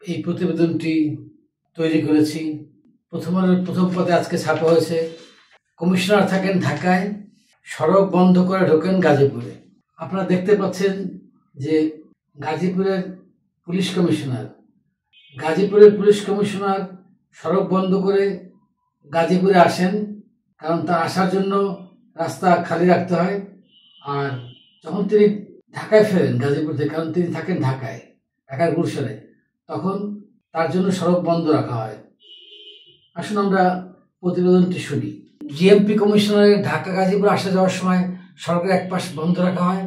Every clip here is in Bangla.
এই প্রতিবেদনটি তৈরি করেছি। প্রথম পথে আজকে ছাপা হয়েছে। কমিশনার থাকেন ঢাকায়, সড়ক বন্ধ করে ঢোকেন গাজীপুরে। আপনারা দেখতে পাচ্ছেন যে গাজীপুরের পুলিশ কমিশনার সড়ক বন্ধ করে গাজীপুরে আসেন, কারণ তার আসার জন্য রাস্তা খালি রাখতে হয়। আর যখন তিনি ঢাকায় ফেরেন গাজীপুর থেকে, কারণ তিনি থাকেন ঢাকার গুলশানে, তখন তার জন্য সড়ক বন্ধ রাখা হয়। আসুন আমরা প্রতিবেদনটি শুনি। জিএমপি কমিশনারের ঢাকা গাজীপুর আসা যাওয়ার সময় সড়কের এক পাশ বন্ধ রাখা হয়,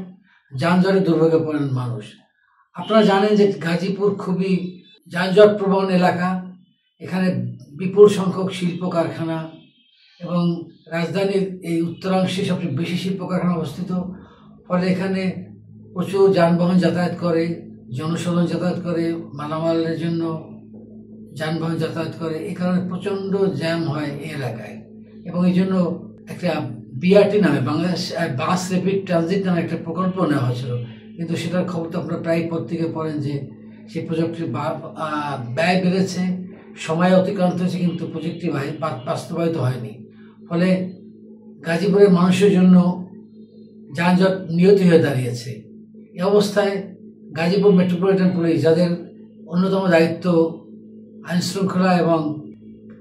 যানজটে দুর্ভোগে পড়েন মানুষ। আপনারা জানেন যে গাজীপুর খুবই যানজট প্রবণ এলাকা। এখানে বিপুল সংখ্যক শিল্প কারখানা এবং রাজধানীর এই উত্তরাংশে সবচেয়ে বেশি শিল্প কারখানা অবস্থিত। ফলে এখানে প্রচুর যানবাহন যাতায়াত করে, জনসাধারণ যাতায়াত করে, মালামালের জন্য যানবাহন যাতায়াত করে। এই কারণে প্রচণ্ড জ্যাম হয় এই এলাকায়, এবং এই জন্য একটা বিআরটি নামে, বাংলাদেশ বাস র্যাপিড ট্রানজিট নামে একটা প্রকল্প নেওয়া হয়েছিল। কিন্তু সেটার খবর তো আপনারা প্রায় পত্রিকায় পড়েন যে সেই প্রজেক্টটির ব্যয় বেড়েছে, সময় অতিক্রান্ত হয়েছে, কিন্তু প্রজেক্টটি বাস্তবায়িত হয়নি। ফলে গাজীপুরের মানুষের জন্য যানজট নিয়তি হয়ে দাঁড়িয়েছে। এই অবস্থায় গাজীপুর মেট্রোপলিটন পুলিশ, যাদের অন্যতম দায়িত্ব আইনশৃঙ্খলা এবং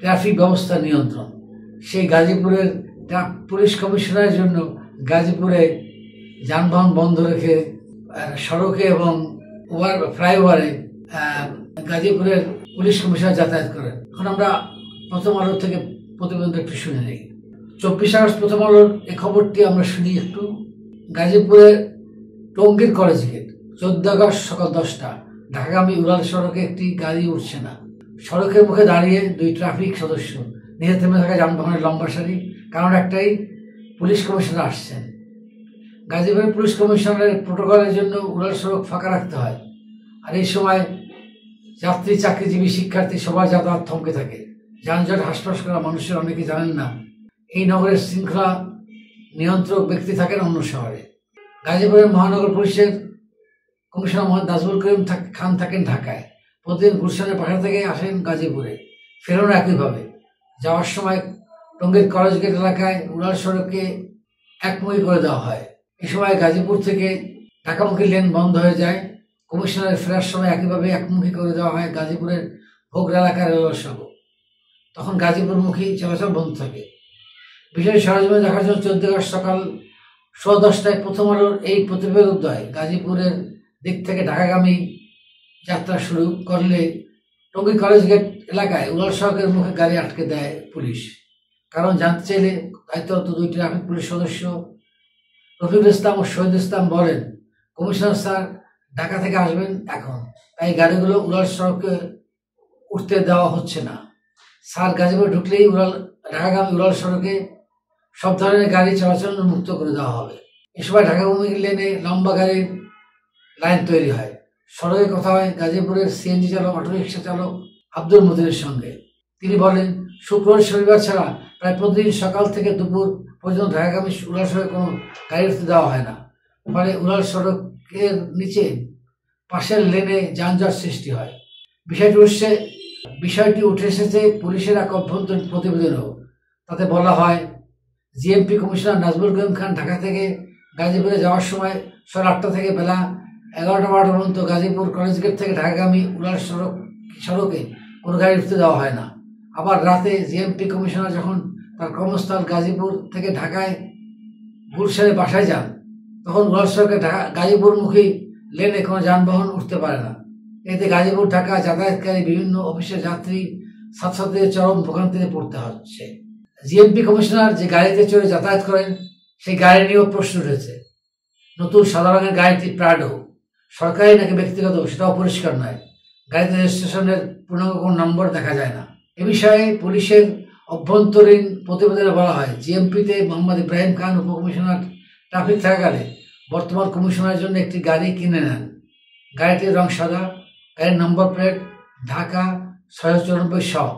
ট্রাফিক ব্যবস্থা নিয়ন্ত্রণ, সেই গাজীপুরের পুলিশ কমিশনারের জন্য গাজীপুরে যানবাহন বন্ধ রেখে সড়কে এবং ফ্লাইওভারে গাজীপুরের পুলিশ কমিশনার যাতায়াত করেন। এখন আমরা প্রথম আলো থেকে প্রতিবেদনটা একটু শুনে নিই। 24 আগস্ট প্রথম আলোর এই খবরটি আমরা শুনি একটু। গাজীপুরে টঙ্গীর কলেজ গেট, 14 আগস্ট সকাল 10টা, ঢাকাগামী উড়াল সড়কে একটি গাড়ি উঠছে না। সড়কের মুখে দাঁড়িয়ে 2 ট্রাফিক সদস্য, নিচে থেমে থাকা যানবাহনের লম্বা সারি, কারণ একটাই, পুলিশ কমিশনার আসছেন। গাজীপুরের পুলিশ কমিশনারের প্রোটোকলের জন্য উড়াল সড়ক ফাঁকা রাখতে হয়। আর এই সময় যাত্রী, চাকরিজীবী, শিক্ষার্থী সবার যাতায়াত থমকে থাকে। যানজট হাসপাস করা মানুষের অনেকে জানেন না, এই নগরের শৃঙ্খলা নিয়ন্ত্রক ব্যক্তি থাকেন অন্য শহরে। গাজীপুরের মহানগর পুলিশের কমিশনার মোহাম্মদ নাজমুল করিম খান থাকেন ঢাকায়। প্রতিদিন গুলশানের পাশা থেকে আসেন গাজীপুরে, ফেরোনো একইভাবে। যাওয়ার সময় টঙ্গীর কলেজ গেট এলাকায় উড়াল সড়কে একমুখী করে দেওয়া হয়। এই সময় গাজীপুর থেকে ঢাকামুখী লেন বন্ধ হয়ে যায়। কমিশনারের ফেরার সময় একইভাবে একমুখী করে দেওয়া হয় গাজীপুরের ভোগড়া এলাকার রেলওয়ে সড়ক। তখন গাজীপুরমুখী চলাচল বন্ধ থাকে। বিষয় সরজমিনে দেখার জন্য 14 আগস্ট সকাল 10:15টায় প্রথম আলোর এই প্রতিবেদন দেয়। গাজীপুরের দিক থেকে ঢাকাগামী যাত্রা শুরু করলে টঙ্গী কলেজ গেট এলাকায় উড়াল সড়কের মুখে গাড়ি আটকে দেয় পুলিশ। কারণ জানতে চাইলে দায়িত্বরত 2 ট্রাফিক পুলিশ সদস্য রফিকুল ইসলাম ও শহীদ ইসলাম বলেন, কমিশনার স্যার ঢাকা থেকে আসবেন এখন, তাই গাড়িগুলো উড়াল সড়কে উঠতে দেওয়া হচ্ছে না। স্যার গাজীপুরে ঢুকলেই ঢাকাগামী উড়াল সড়কে সব ধরনের গাড়ি চলাচল মুক্ত করে দেওয়া হবে। এ সময় ঢাকাগামী লেনে লম্বা গাড়ির লাইন তৈরি হয়। সড়কে কথা হয় গাজীপুরের সিএনজি চালক, অটোরিকশা চালক আব্দুল মতিনের সঙ্গে। তিনি বলেন, শুক্রবার শনিবার ছাড়া প্রায় প্রতিদিন সকাল থেকে দুপুর পর্যন্ত ঢাকাগামী উড়াল সড়কে কোনো গাড়ি উঠতে দেওয়া হয় না। ফলে উড়াল সড়কের নিচে পাশের লেনে যানজট সৃষ্টি হয়। বিষয়টি উঠে এসেছে পুলিশের এক অভ্যন্তরীণ প্রতিবেদনেও। তাতে বলা হয়, জিএমপি কমিশনার নাজমুল করিম খান ঢাকা থেকে গাজীপুরে যাওয়ার সময় সকাল 8টা থেকে বেলা 11টা-12টা পর্যন্ত গাজীপুর কলেজ গেট থেকে ঢাকাগামী উড়াল সড়কে কোনো গাড়ি উঠতে দেওয়া হয় না। আবার রাতে জিএমপি কমিশনার যখন তার কর্মস্থল গাজীপুর থেকে ঢাকায় গুলশানে বাসায় যান, তখন উড়াল সড়কে গাজীপুরমুখী লেনে কোনো যানবাহন উঠতে পারে না। এতে গাজীপুর ঢাকা যাতায়াতকারী বিভিন্ন অফিসের যাত্রী, ছাত্রছাত্রীদের চরম ভোগান্তিতে পড়তে হচ্ছে। জিএমপি কমিশনার যে গাড়িতে চড়ে যাতায়াত করেন, সেই গাড়ি নিয়েও প্রশ্ন উঠেছে। নতুন সাদা রঙের গাড়িটি প্রাডো, সরকারি নাকি ব্যক্তিগত সেটাও পরিষ্কার নয়। গাড়িতে রেজিস্ট্রেশনের পূর্ণাঙ্গ কোনো নম্বর দেখা যায় না। এ বিষয়ে পুলিশের অভ্যন্তরীণ প্রতিবেদনে বলা হয়, জিএমপিতে মোহাম্মদ ইব্রাহিম খান উপকমিশনার ট্রাফিক থাকাকালে বর্তমান কমিশনারের জন্য একটি গাড়ি কিনে নেন। গাড়িটির রং সাদা, গাড়ির নম্বর প্লেট ঢাকা 694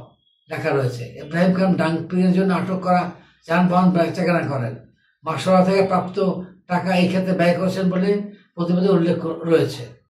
লেখা রয়েছে। ইব্রাহিম খান ডাম্পিংয়ের জন্য আটক করা যানবাহন বেচাকেনা করেন। মাসোয়ারা থেকে প্রাপ্ত টাকা এই ক্ষেত্রে ব্যয় করেছেন বলে প্রতিবেদনে উল্লেখ রয়েছে।